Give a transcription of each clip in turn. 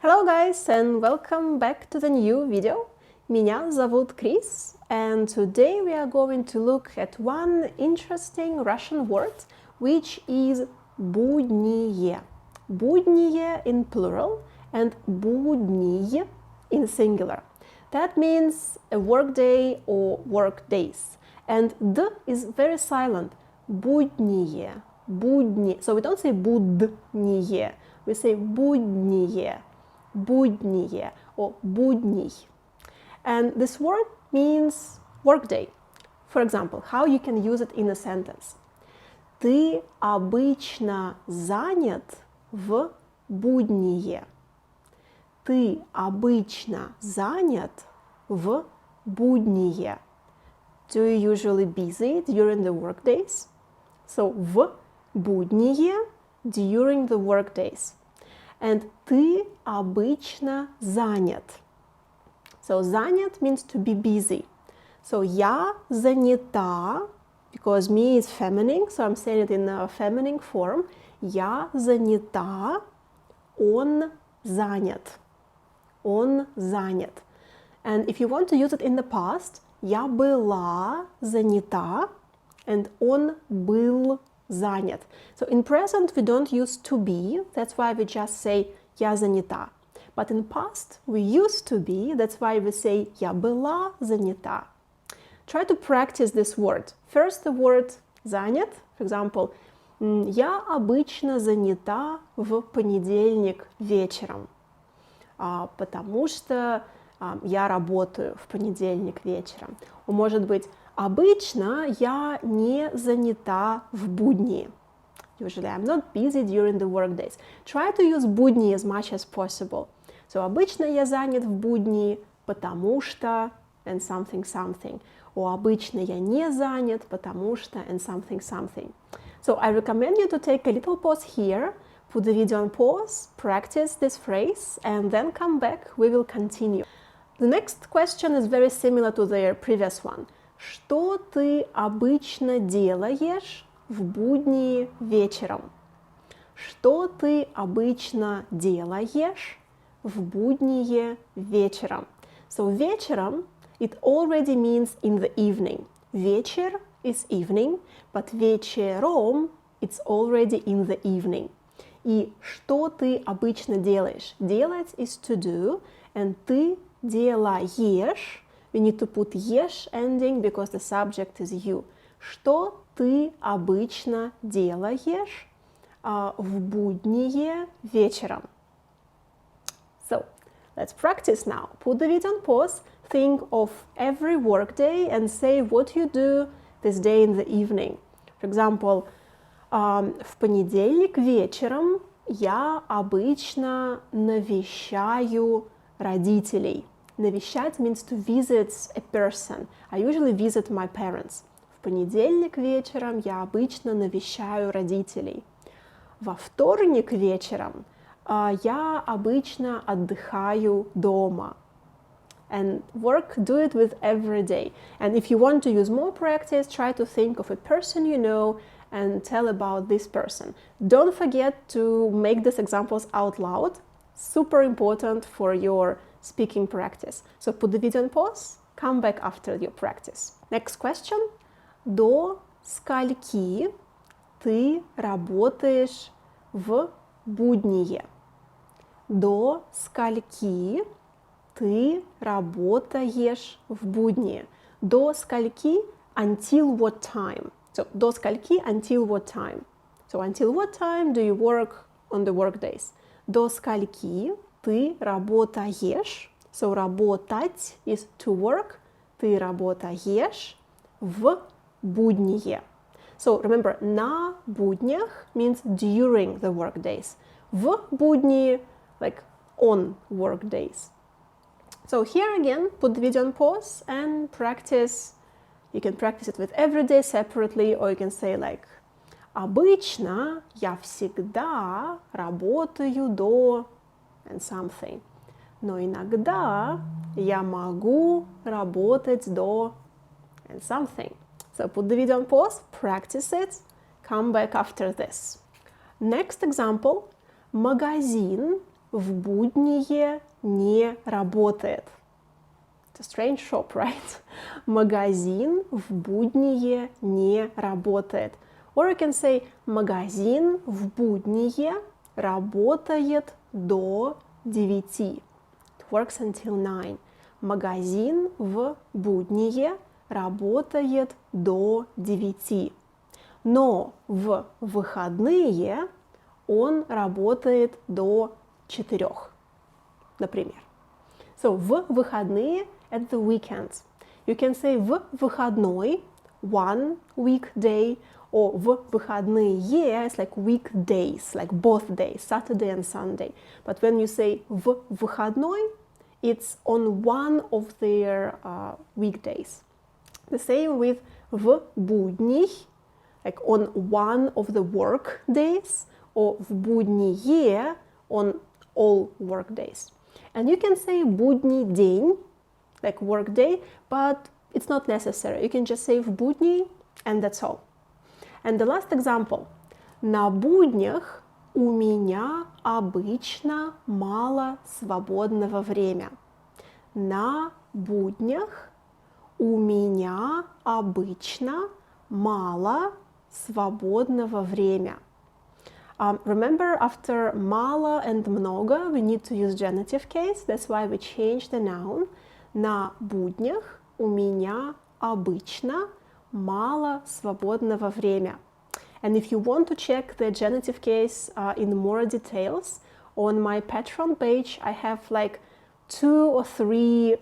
Hello guys and welcome back to the new video. Меня зовут Chris and today we are going to look at one interesting Russian word which is будние. Будние in plural and будни in singular. That means a work day or work days. And d is very silent. Будние. Будни. So we don't say будние. We say будние. Будние or будний. And this word means workday. For example, how you can use it in a sentence. Ты обычно занят в будние. Ты обычно занят в будние. Do you usually busy during the work days? So в будние during the work days. And ты обычно занят. So занят means to be busy. So я занята, because me is feminine, so I'm saying it in a feminine form. Я занята, он занят. Он занят. And if you want to use it in the past, я была занята, and он был занят. So in present we don't use to be, that's why we just say я занята. But in past we used to be, that's why we say я была занята. Try to practice this word. First the word занят, for example, я обычно занята в понедельник вечером, потому что я работаю в понедельник вечером. Может быть, обычно я не занята в будни. Usually I'm not busy during the work days. Try to use будни as much as possible. So обычно я занят в будни, потому что and something something. Or обычно я не занят, потому что and something something. So I recommend you to take a little pause here, put the video on pause, practice this phrase, and then come back. We will continue. The next question is very similar to the previous one. Что ты обычно делаешь в будни вечером? Что ты обычно делаешь в будни вечером? So вечером, it already means in the evening. Вечер is evening, but вечером it's already in the evening. И что ты обычно делаешь? Делать is to do, and ты делаешь. We need to put ешь ending because the subject is you. Что ты обычно делаешь в будние вечером? So, let's practice now. Put the video on pause, think of every work day and say what you do this day in the evening. For example, в понедельник вечером я обычно навещаю родителей. Навещать means to visit a person. I usually visit my parents. В понедельник вечером я обычно навещаю родителей. Во вторник вечером я обычно отдыхаю дома. And do it with every day. And if you want to use more practice, try to think of a person you know and tell about this person. Don't forget to make these examples out loud. Super important for your speaking practice. So put the video on pause, come back after your practice. Next question. До скольки ты работаешь в будние? До скольки ты работаешь в будни? До скольки, until what time? So, до скольки, until what time? So, until what time do you work on the work days? До скольки ты работаешь? So, работать is to work. Ты работаешь в будние. So, remember, на буднях means during the work days. В будни, like on work days. So here again, put the video on pause and practice. You can practice it with every day separately, or you can say like обычно я всегда работаю до and something. Но иногда я могу работать до and something. So put the video on pause, practice it, come back after this. Next example, магазин в будние не работает. It's a strange shop, right? Магазин в будние не работает. Or you can say магазин в будние работает до 9. It works until 9. Магазин в будние работает до 9. Но в выходные он работает до 4, например. So, в выходные at the weekends. You can say в выходной, one weekday, or в выходные, it's like weekdays, like both days, Saturday and Sunday. But when you say в выходной, it's on one of their weekdays. The same with в будни, like on one of the work days, or в будние on all work days. And you can say будний день, like work day, but it's not necessary. You can just say в будни, and that's all. And the last example. На буднях у меня обычно мало свободного времени. На буднях у меня обычно мало свободного времени. Remember, after мало and много, we need to use genitive case. That's why we change the noun. На буднях у меня обычно мало свободного времени. And if you want to check the genitive case in more details, on my Patreon page, I have like 2 or 3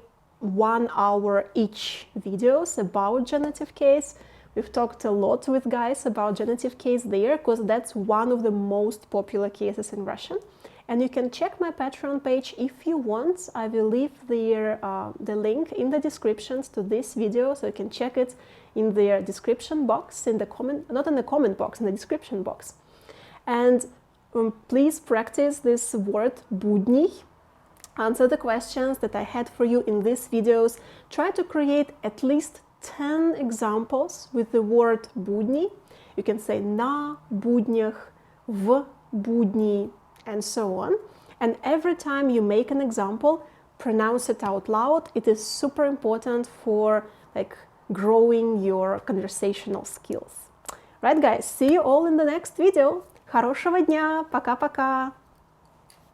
1-hour each videos about genitive case. We've talked a lot with guys about genitive case there, because that's one of the most popular cases in Russian. And you can check my Patreon page if you want. I will leave there the link in the descriptions to this video, so you can check it in the description box, in the comment, not in the comment box, in the description box. And please practice this word budni. Answer the questions that I had for you in these videos. Try to create at least 10 examples with the word budni. You can say на буднях, в будни, and so on. And every time you make an example, pronounce it out loud. It is super important for like growing your conversational skills. Right, guys, see you all in the next video. Хорошего дня, пока-пока!